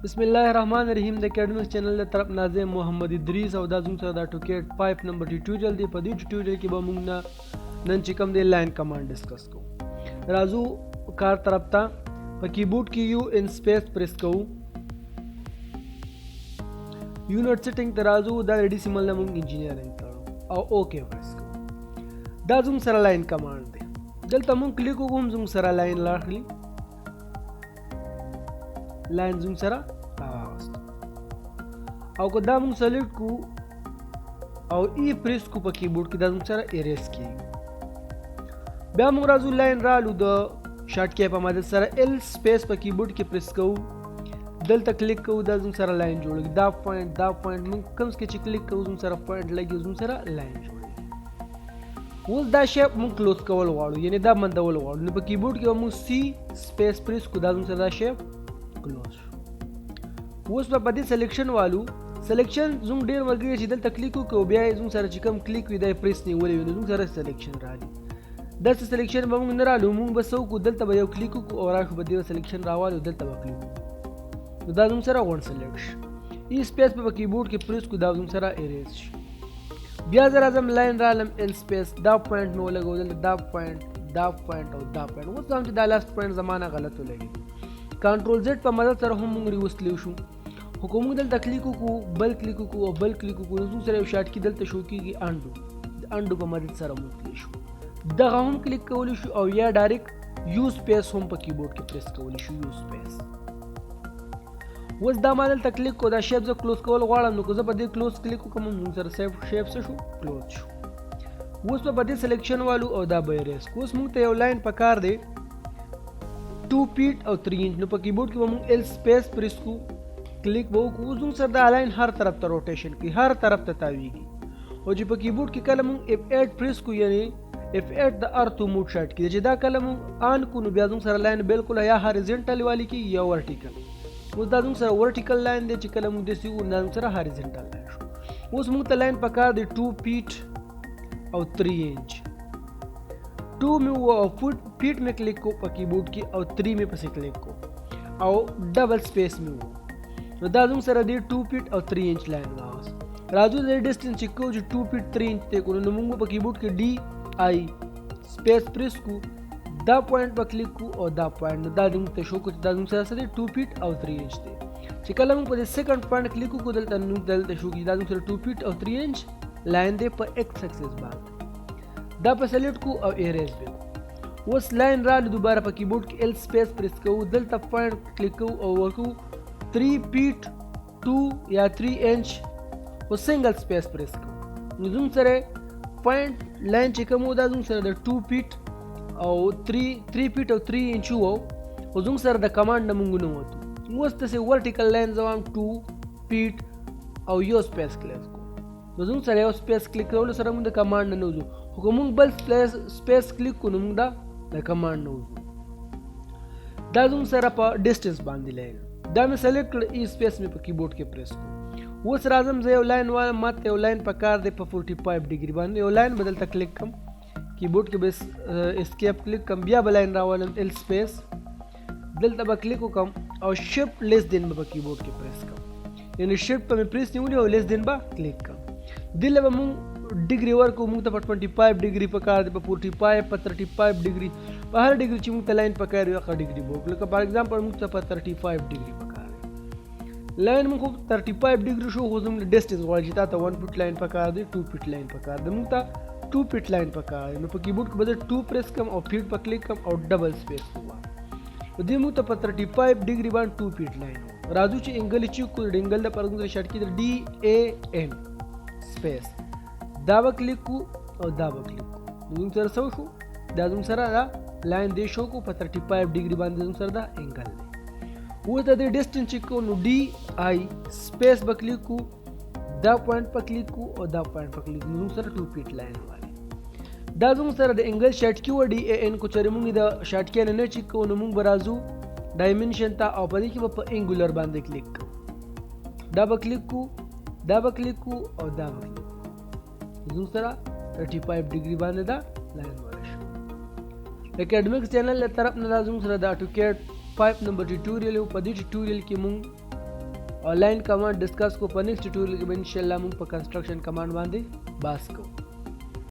بسم الله الرحمن الرحیم د اکیډمیک چینل له طرف ناظم محمد ادریس او دا زموږ سره د ټوکیټ 5 نمبر ټیوټوریال دی. په دې ټیوټوریال کې به موږ نن چې کوم دی لاین کمانډ ډسکس کوو. راځو کار طرف ته. په کیبورډ کې یو ان سپیس پریس کوو. یونټ سیټینګ ته راځو. دا ډیسیمل نه موږ انجینیرینګ کړو او اوکے پریس کوو. دا زموږ سره لاین کمانډ دی. دلته موږ کلیک وکړو زموږ سره لاین لاړلی. لاین زوم سره راوست او که دا موږ سلیکټ کو او ای پریس کو په کیبورډ کې دا زوم سره اریز کیږي. بیا موږ راځو لاین رالو د شارټ کی په مدد سره ال سپیس په کیبورډ کې پریس کوو. دلته کلیک کوو دا زوم سره لاین جوړوي. دا پوینټ موږ کوم کې کلیک کوو زوم سره پوینټ لګي زوم سره لاین جوړوي. اوس دا شیپ موږ کلوز کول غواړو یعنی دا بندول غواړو نو په کیبورډ کې موږ سی سپیس پریس کو دا زوم سره دا شیپ کلوز شو. اوس په دې سلیکشن والو سلیکشن زوم ډیر وګړي چې دلته کلیک وکړو بیا زوم سره چې کوم کلیک وي دا پریس نیولې وي نو زوم سره سلیکشن راځي. دا سلیکشن به موږ نه رالو موږ به سو کو دلته به یو کلیک وکړو او راشو به دې سلیکشن راوالو دلته به کلیک وکړو نو دا زوم سره ون سلیکټ شي. ای سپیس په کیبورډ کې پریس کو دا زوم سره اریز شي. بیا زه راځم لاین رالم ال سپیس دا پوینټ نو لګو دلته دا پوینټ او دا پوینټ. اوس هم چې دا لاست پوینټ زمانه غلط ولګي. کنټرول زد په مدد سره هم موږ ریوستلی شو. خو کوم دلته کلیک وکړو بل کلیک وکړو او بل کلیک وکړو نو سره یو شارټ کی دلته شو کیږي انډو په مدد سره موږ تلی شو. دغه هم کلیک کولی شو او یا ډایرکټ یو سپیس هم په کیبورډ کې پریس کولی شو. یو سپیس اوس دا ما دلته کلیک کو دا شیپ زه کلوز کول غواړم نو که زه په دې کلوز کلیک وکړم نو سره شیپ څه شو کلوز شو. اوس په دې سلیکشن والو او دا به اریز کو. اوس موږ ته یو لاین پکار دی 2 فیټ او 3 انچ نو په کیبورډ کې موږ ال سپیس پریس کو کلیک به وکړو. زوم سره دا لاین هر طرف ته روټیشن کوي هر طرف ته تاویږي او چې په کیبورډ کې کله موږ F8 پریس کو یعنی F8 د ارتو موډ شارټ کی چې دا کله موږ آن کو نو بیا زوم سره لاین بالکل یا هاریزنټل والی کی یا ورټیکل. اوس دا زوم سره ورټیکل لاین دی چې کله موږ د سیو نن سره هاریزنټل لاین شو. اوس موږ ته لاین پکار دی 2 فیټ او 3 انچ. 2 میں او فیٹ میں کلک کو په کیبورډ کې او 3 میں پسې کلیک کو او ډبل سپیس میں وو نو دا زوم سره دی 2 فیټ او 3 انچ لاین راوس. راځو د ډیسټنس چیک کو چې 2 فیټ 3 انچ ته کو نو موږ په کیبورډ کې D I سپیس پریس کو دا پوینټ په کلیک کو او دا پوینټ دا زوم ته شو کو دا زوم سره سره 2 فیټ او 3 انچ دی. چې کله موږ په سیکنډ پوینټ کلیک کو دلته نو دلته شو کی دا زوم سره 2 فیټ او 3 انچ لاین دی په ایکس اکسس باندې. دا په سلیکټ کو او اریز به کو. اوس لاین رالو دوباره په کیبورډ کې ال سپیس پریس کوو دلته پوینټ کلیک کوو او ورکو 3 فیټ 2 یا 3 انچ او سنگل سپیس پریس کوو نو زوم سره پوینټ لاین چې کوم دا زوم سره د 2 فیټ او 3 فیټ او 3 انچ وو او زوم سره د کمانډ نه مونږ نه وته. اوس ته ورټیکل لاین زوام 2 فیټ او یو سپیس کلیک کو نو زوم سره یو سپیس کلیک کول سره موږ د کمانډ نه نوځو. خو موږ بل سپیس کلیک کو نو موږ دا کمانډ نوځو. دا زوم سره په ډیسټنس باندې لاین دا مې سلیکټ کړ ای سپیس مې په کیبورډ کې پریس کو. اوس راځم زه یو لاین وایم ماته یو لاین پکار دی په 45 ډیګري باندې یو لاین بدلته کلیک کم کیبورډ کې بس اسکیپ کلیک کم بیا بل لاین راولم ال سپیس دلته به کلیک وکم او شیفټ لیس دین په کیبورډ کې پریس کم یعنی شیفټ په مې پریس نیولې او لیس دین به کلیک کم. دله به مونږ ډیګري ورکو موږ ته په 25 ډیګري پکار دی په 45 په 35 ډیګري په هر ډیګري چې موږ ته لاین پکار دی هغه ډیګري بوک لکه فار ایگزامپل موږ ته په 35 ډیګري پکار دی. لاین موږ 35 ډیګري شو خو زموږ ډیسټنس غواړي چې تا 1 فیټ لاین پکار دی 2 فیټ لاین پکار دی موږ ته 2 فیټ لاین پکار دی نو په کیبورډ کې به 2 پریس کم او فیټ په کلیک کم او ډبل سپیس ووا دې موږ ته په 35 ډیګري باندې 2 فیټ لاین راځو چې انګل چې کو انګل د پرګو شارټ کی دی DAN سپیس دا به کلیک کو او دا به کلیک کو زوم سره سو شو دا زوم سره دا لاین دی شو کو په 35 ډیګري باندې زوم سره دا انګل دی. اوس د ډیسټنس چیک کو نو DI سپیس به کلیک کو دا پوینټ په کلیک کو او دا پوینټ په کلیک زوم سره 2 فیټ لاین والی دا زوم سره د انګل شارټ کی و DAN کو چرې موږ د شارټ کی نه چیک کو نو موږ برازو ډایمنشن ته او په دې کې په انګولر باندې کلیک کو دا به کلیک کو دا به کلیک کو او دا به کلیک زوم سره 35 ډیګري باندې دا لاین ورشو. اکیډمیک چینل له طرف نه زوم سره د AutoCAD 5 نمبر ټیوټوریال په دې ټیوټوریال کې مونږ لاین کمانډ ډسکس کو په نیکسټ ټیوټوریال کې به ان شاء الله موږ په کنسټرکشن کمانډ باندې باس کوو.